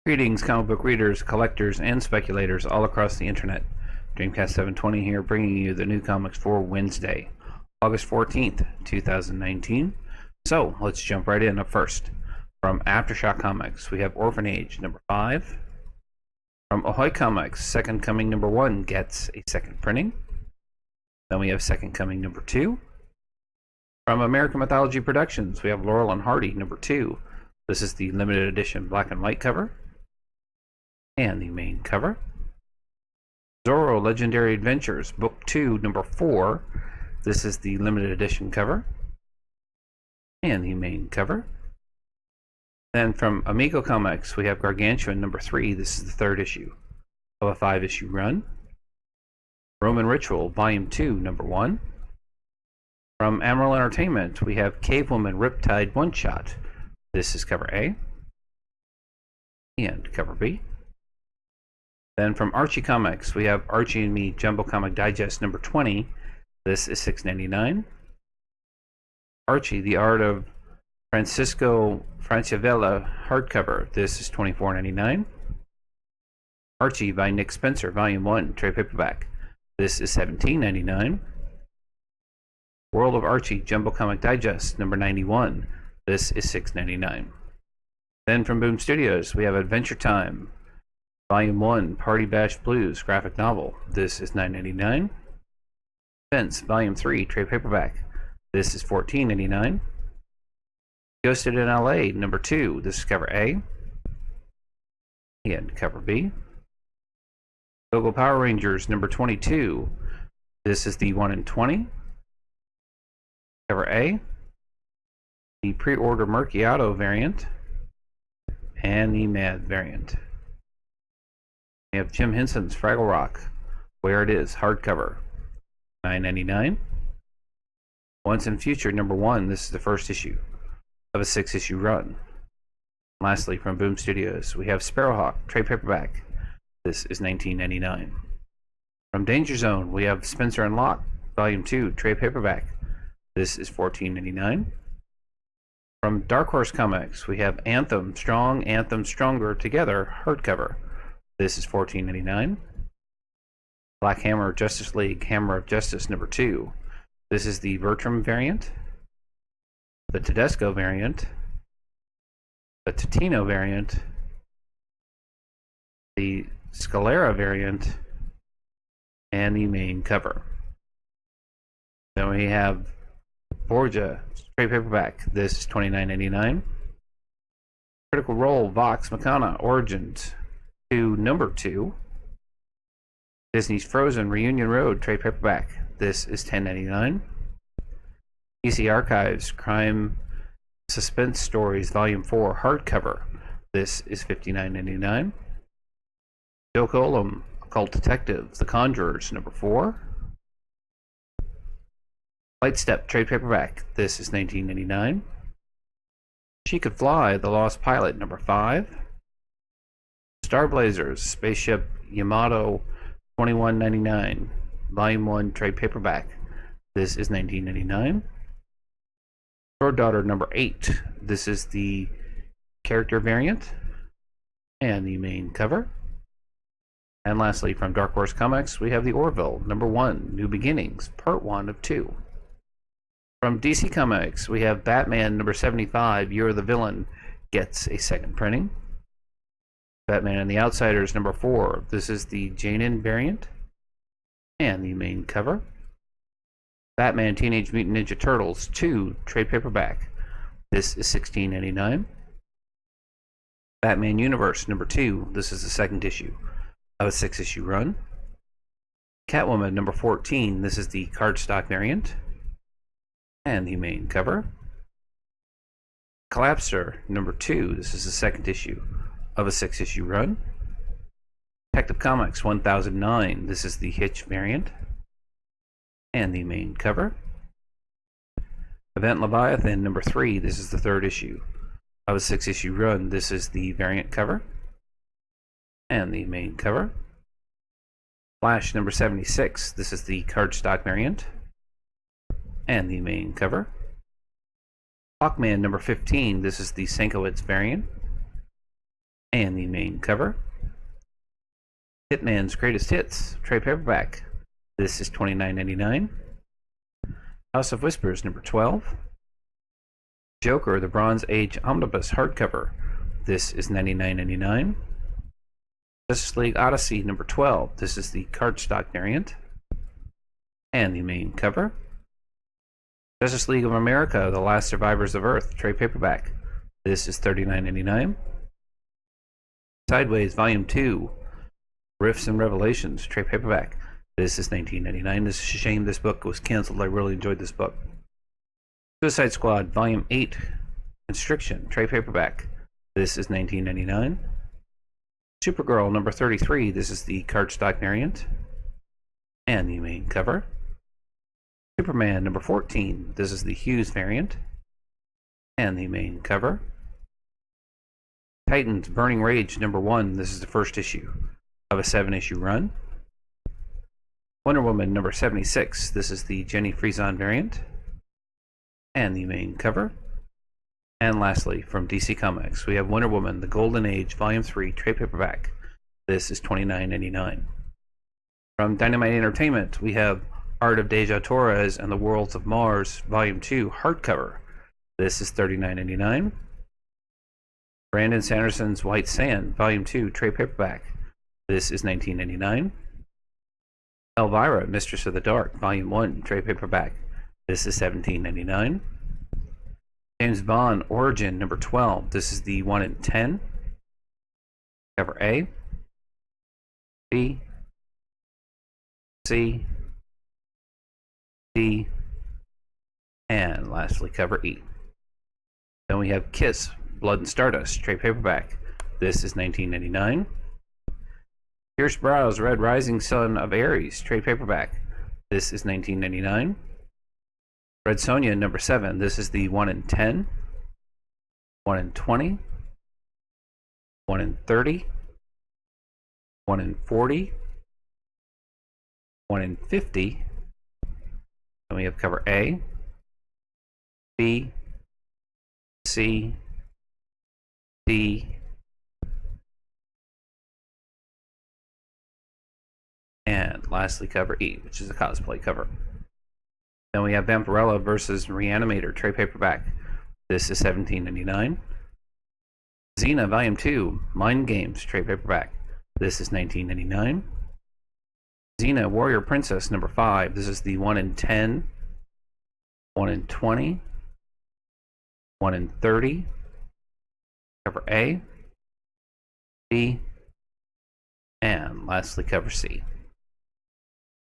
Greetings, comic book readers, collectors, and speculators all across the internet. Dreamcast 720 here, bringing you the new comics for Wednesday, August 14th, 2019. So, let's jump right in. Up first, from Aftershock Comics, we have Orphan Age number 5. From Ahoy Comics, Second Coming number 1 gets a second printing. Then we have Second Coming number 2. From American Mythology Productions, we have Laurel and Hardy number 2. This is the limited edition black and white cover and the main cover. Zorro Legendary Adventures Book 2 number 4. This is the limited edition cover and the main cover. Then from Amigo Comics, we have Gargantuan number 3. This is the third issue of a 5-issue run. Roman Ritual Volume 2 number 1. From Amaral Entertainment, we have Cave Woman Riptide One Shot. This is cover A and cover B. Then from Archie Comics, we have Archie and Me Jumbo Comic Digest number 20. This is $6.99. Archie, The Art of Francisco Franciavilla hardcover. This is $24.99. Archie by Nick Spencer, Volume 1, trade paperback. This is $17.99. World of Archie Jumbo Comic Digest number 91. This is $6.99. Then from Boom Studios, we have Adventure Time Volume 1, Party Bash Blues graphic novel. This is $9.99. Fence Volume 3, trade paperback. This is $14.99. Ghosted in LA number 2. This is cover A and cover B. Go-Go Power Rangers number 22. This is the 1 in 20. Cover A. The pre-order Merciato variant and the Mad variant. We have Jim Henson's Fraggle Rock, Where It Is, hardcover, $9.99. Once and Future number 1. This is the first issue of a 6-issue run. Lastly, from Boom Studios, we have Sparrowhawk, trade paperback. This is $19.99. From Danger Zone, we have Spencer and Locke, Volume 2, trade paperback. This is $14.99. From Dark Horse Comics, we have Anthem Strong, Anthem Stronger Together hardcover. This is $14.99. Black Hammer Justice League Hammer of Justice number 2. This is the Bertram variant, the Tedesco variant, the Totino variant, the Scalera variant, and the main cover. Then we have Borgia trade paperback. This is $29.99. Critical Role Vox Machina Origins 2 number 2. Disney's Frozen Reunion Road trade paperback. This is $10.99. EC Archives Crime Suspense Stories Volume 4 hardcover. This is $59.99. Joe Colum Occult Detectives The Conjurers number 4. Lightstep trade paperback. This is $19.99. She Could Fly The Lost Pilot number 5. Star Blazers Spaceship Yamato $21.99. Volume 1 trade paperback. This is $19.99. Sword Daughter number 8. This is the character variant and the main cover. And lastly, from Dark Horse Comics, we have the Orville number 1, New Beginnings, part 1 of 2. From DC Comics, we have Batman number 75, You're the Villain, gets a second printing. Batman and the Outsiders number 4. This is the Janin variant and the main cover. Batman Teenage Mutant Ninja Turtles 2 trade paperback. This is $16.99. Batman Universe number 2. This is the second issue of a 6-issue run. Catwoman number 14. This is the cardstock variant and the main cover. Collapser number 2. This is the second issue of a 6-issue run. Detective Comics 1009. This is the Hitch variant and the main cover. Event Leviathan number 3. This is the third issue of a 6-issue run. This is the variant cover and the main cover. Flash number 76. This is the cardstock variant and the main cover. Hawkman number 15. This is the Sienkiewicz variant and the main cover. Hitman's Greatest Hits, trade paperback. This is $29.99. House of Whispers, number 12. Joker, the Bronze Age Omnibus hardcover. This is $99.99. Justice League Odyssey, number 12. This is the cardstock variant and the main cover. Justice League of America, The Last Survivors of Earth, trade paperback. This is $39.99. Sideways, Volume 2, Rifts and Revelations, trade paperback. This is $19.99. This is a shame this book was canceled. I really enjoyed this book. Suicide Squad, Volume 8, Constriction, trade paperback. This is $19.99. Supergirl, number 33. This is the cardstock variant and the main cover. Superman, number 14. This is the Hughes variant and the main cover. Titans, Burning Rage, number 1. This is the first issue of a 7-issue run. Wonder Woman, number 76. This is the Jenny Frison variant and the main cover. And lastly, from DC Comics, we have Wonder Woman, The Golden Age, Volume 3, trade paperback. This is $29.99. From Dynamite Entertainment, we have Art of Deja Torres and the Worlds of Mars, Volume 2, hardcover. This is $39.99. Brandon Sanderson's White Sand, Volume 2, trade paperback. This is $19.99. Elvira, Mistress of the Dark, Volume 1, trade paperback. This is $17.99. James Bond Origin, number 12. This is the 1 in 10. Cover A, B, C, D, and lastly cover E. Then we have Kiss, Blood and Stardust, trade paperback. This is $19.99. Pierce Browse, Red Rising Sun of Ares, trade paperback. This is $19.99. Red Sonja, number 7. This is the 1 in 10, 1 in 20, 1 in 30, 1 in 40, 1 in 50. And we have cover A, B, C, D, and lastly cover E, which is a cosplay cover. Then we have Vampirella versus Reanimator, trade paperback. This is $17.99. Xena Volume 2, Mind Games, trade paperback. This is $19.99. Xena Warrior Princess, number 5. This is the 1 in 10, 1 in 20, 1 in 30. Cover A, B, and lastly cover C.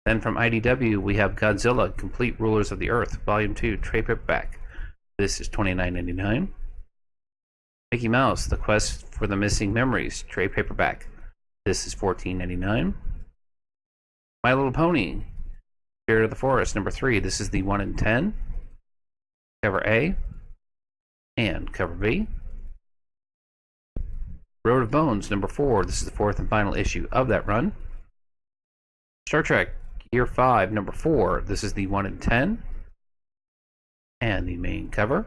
Then from IDW, we have Godzilla, Complete Rulers of the Earth, Volume 2, trade paperback. This is $29.99. Mickey Mouse, The Quest for the Missing Memories, trade paperback. This is $14.99. My Little Pony, Spirit of the Forest, number 3. This is the 1 in 10. Cover A and cover B. Road of Bones, number 4. This is the 4th and final issue of that run. Star Trek Year 5, number 4. This is the 1 in 10 and the main cover.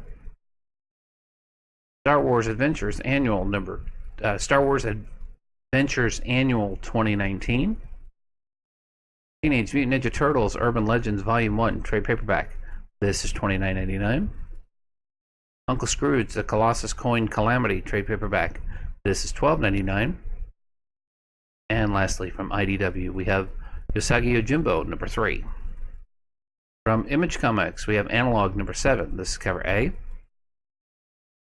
Star Wars Adventures Annual 2019. Teenage Mutant Ninja Turtles Urban Legends Volume 1, trade paperback. This is $29.99. Uncle Scrooge, The Colossus Coin Calamity, trade paperback. This is $12.99. And lastly, from IDW, we have Usagi Yojimbo, number 3. From Image Comics, we have Analog, number 7. This is cover A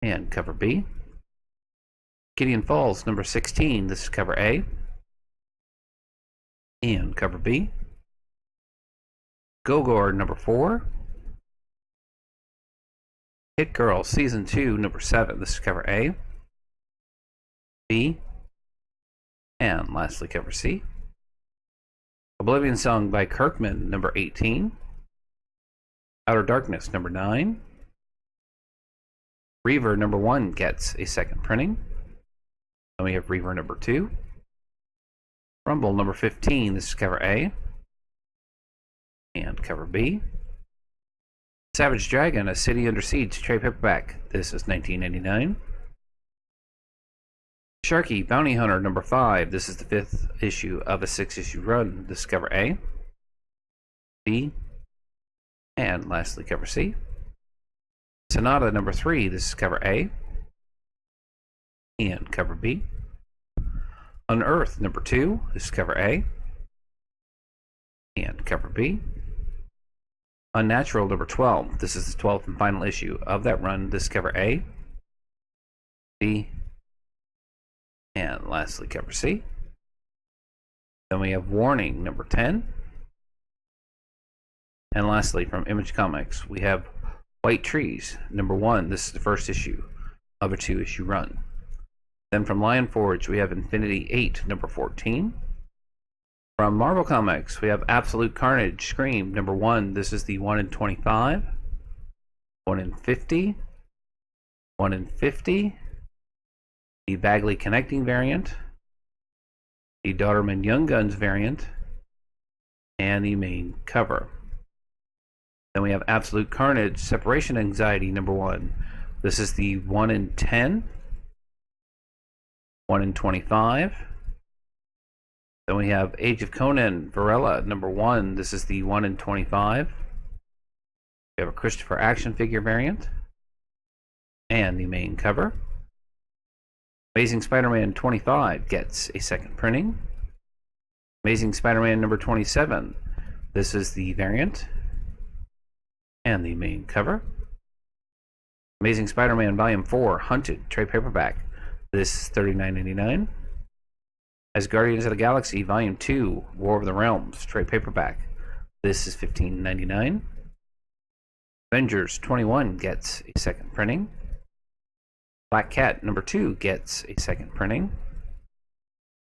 and cover B. Gideon Falls, number 16. This is cover A and cover B. Gogor, number 4. Hit Girl, Season 2, number 7. This is cover A, B, and lastly cover C. Oblivion Song by Kirkman, number 18. Outer Darkness, number 9. Reaver, number 1 gets a second printing. Then we have Reaver, number 2. Rumble, number 15. This is cover A and cover B. Savage Dragon, A City Under Siege, trade paperback. This is $19.99. Sharky Bounty Hunter number 5. This is the 5th issue of a 6-issue run. This is cover A, B, and lastly cover C. Sonata number 3. This is cover A and cover B. Unearth number 2. This is cover A and cover B. Unnatural number 12. This is the 12th and final issue of that run. This is cover A, B, and lastly cover C. Then we have Warning number 10. And lastly, from Image Comics, we have White Trees number 1. This is the 1st issue of a 2-issue run. Then from Lion Forge, we have Infinity 8 number 14. From Marvel Comics, we have Absolute Carnage Scream number 1. This is the 1 in 25, 1 in 50, 1 in 50, the Bagley Connecting variant, the Dauterman Young Guns variant, and the main cover. Then we have Absolute Carnage Separation Anxiety number 1. This is the 1 in 10, 1 in 25. Then we have Age of Conan Varela number 1. This is the 1 in 25. We have a Christopher action figure variant and the main cover. Amazing Spider-Man 25 gets a second printing. Amazing Spider-Man number 27. This is the variant and the main cover. Amazing Spider-Man Volume 4 Hunted trade paperback. This is $39.99. As Guardians of the Galaxy Volume 2 War of the Realms trade paperback. This is $15.99. Avengers 21 gets a second printing. Black Cat number 2 gets a second printing.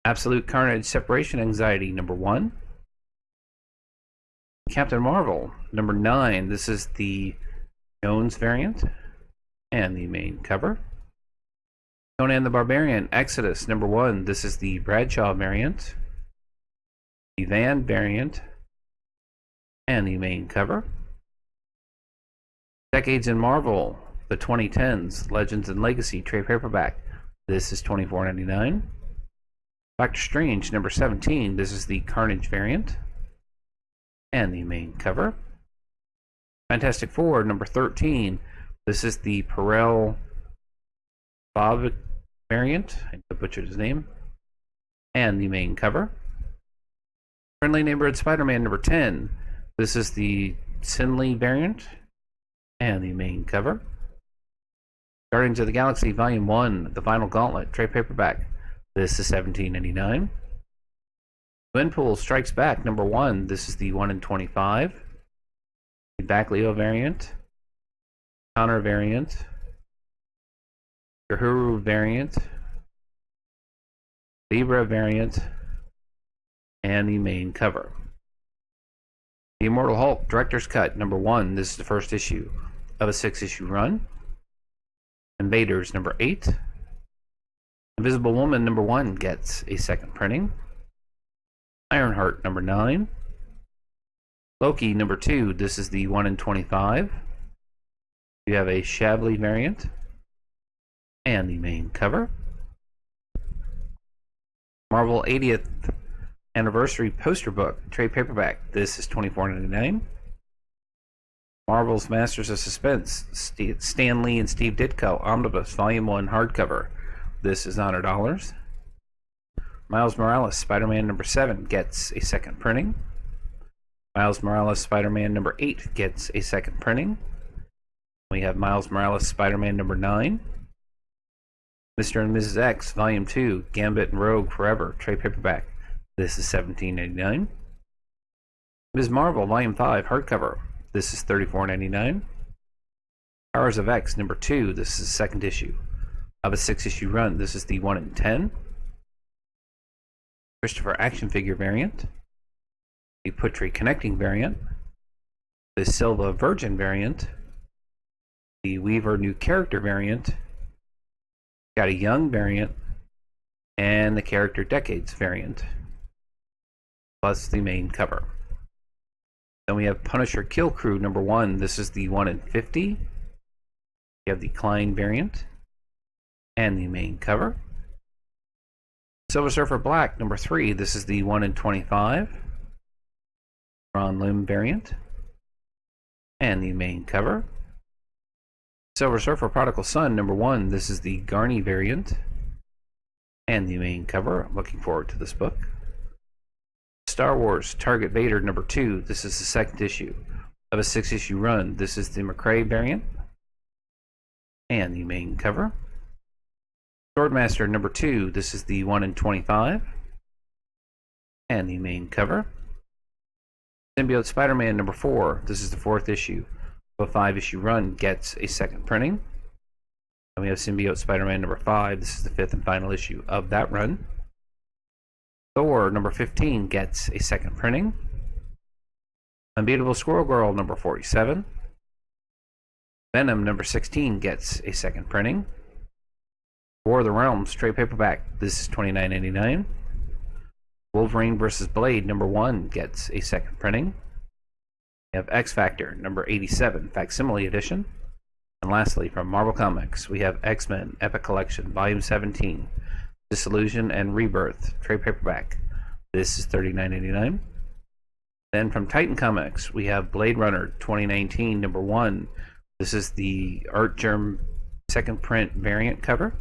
Absolute Carnage Separation Anxiety number 1. Captain Marvel number 9. This is the Jones variant and the main cover. Conan the Barbarian Exodus number 1. This is the Bradshaw variant, the Van variant, and the main cover. Decades in Marvel, the 2010s Legends and Legacy trade paperback. This is $24.99. Doctor Strange number 17. This is the Carnage variant and the main cover. Fantastic Four number 13. This is the Perel Bob variant. I butchered his name. And the main cover. Friendly Neighborhood Spider-Man number 10. This is the Sinley variant and the main cover. Guardians of the Galaxy Volume 1, The Final Gauntlet trade paperback. This is $17.99. Gwenpool Strikes Back number 1. This is the 1 in 25. The Backleo variant, Connor variant, Uhuru variant, Libra variant, and the main cover. The Immortal Hulk Director's Cut number 1. This is the 1st issue of a 6-issue run. Invaders number 8. Invisible Woman number 1 gets a second printing. Ironheart number 9. Loki number 2. This is the 1 in 25. You have a Shabley variant and the main cover. Marvel 80th Anniversary Poster Book trade paperback. This is $24.99. Marvel's Masters of Suspense Stan Lee and Steve Ditko Omnibus Volume 1 hardcover. This is $100. Miles Morales Spider-Man number 7 gets a second printing. Miles Morales Spider-Man number 8 gets a second printing. We have Miles Morales Spider-Man number 9. Mr. and Mrs. X Volume 2 Gambit and Rogue Forever trade paperback. This is $17.99. Ms. Marvel Volume 5 hardcover. This is $34.99. Powers of X number 2. This is the 2nd issue of a 6-issue run. This is the 1 in 10. Christopher action figure variant. The Putri Connecting variant. The Silva Virgin variant. The Weaver New Character variant. Got a Young variant. And the Character Decades variant. Plus the main cover. Then we have Punisher Kill Crew number 1. This is the 1 in 50. You have the Klein variant and the main cover. Silver Surfer Black, number 3. This is the 1 in 25 Ron Lim variant. And the main cover. Silver Surfer Prodigal Son, number 1. This is the Garney variant. And the main cover. I'm looking forward to this book. Star Wars Target Vader, number 2. This is the 2nd issue of a 6-issue run. This is the McCrae variant. And the main cover. Swordmaster, number 2. This is the 1 in 25. And the main cover. Symbiote Spider-Man, number 4. This is the 4th issue of a 5-issue run. Gets a 2nd printing. And we have Symbiote Spider-Man, number 5. This is the 5th and final issue of that run. Thor, number 15, gets a 2nd printing. Unbeatable Squirrel Girl, number 47. Venom, number 16, gets a 2nd printing. War of the Realms, trade paperback. This is $29.99. Wolverine vs. Blade, number 1, gets a 2nd printing. We have X Factor, number 87, facsimile edition. And lastly, from Marvel Comics, we have X-Men Epic Collection, Volume 17, Disillusion and Rebirth, trade paperback. This is $39.99. Then from Titan Comics, we have Blade Runner 2019, number 1. This is the Art Germ 2nd print variant cover.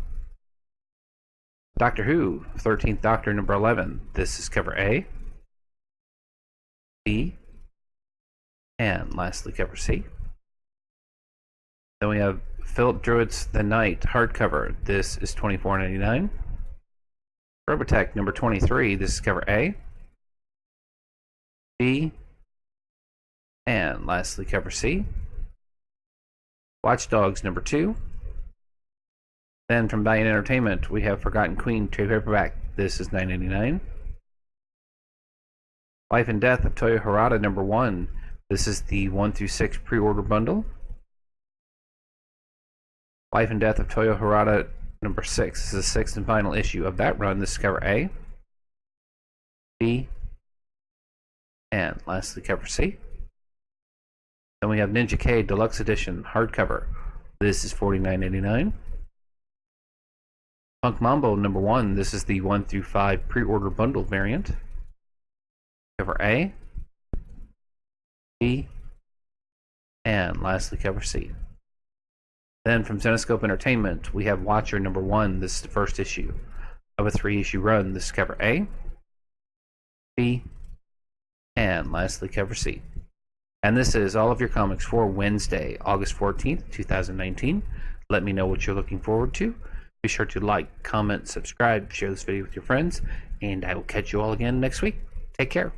Doctor Who, 13th Doctor, number 11. This is cover A, B, and lastly cover C. Then we have Philip Druitt's The Night hardcover. This is $24.99. Robotech, number 23. This is cover A, B, and lastly cover C. Watch Dogs, number 2. Then from Valiant Entertainment, we have Forgotten Queen trade paperback. This is $9.99. Life and Death of Toyo Harada, number 1. This is the 1 through 6 pre-order bundle. Life and Death of Toyo Harada, number 6. This is the 6th and final issue of that run. This is cover A, B, and lastly cover C. Then we have Ninja K Deluxe Edition hardcover. This is $49.99. Punk Mambo, number 1. This is the 1 through 5 pre-order bundle variant. Cover A, B, and lastly cover C. Then from Zenescope Entertainment, we have Watcher, number 1. This is the 1st issue of a 3-issue run. This is cover A, B, and lastly cover C. And this is all of your comics for Wednesday, August 14th, 2019. Let me know what you're looking forward to. Be sure to like, comment, subscribe, share this video with your friends, and I will catch you all again next week. Take care.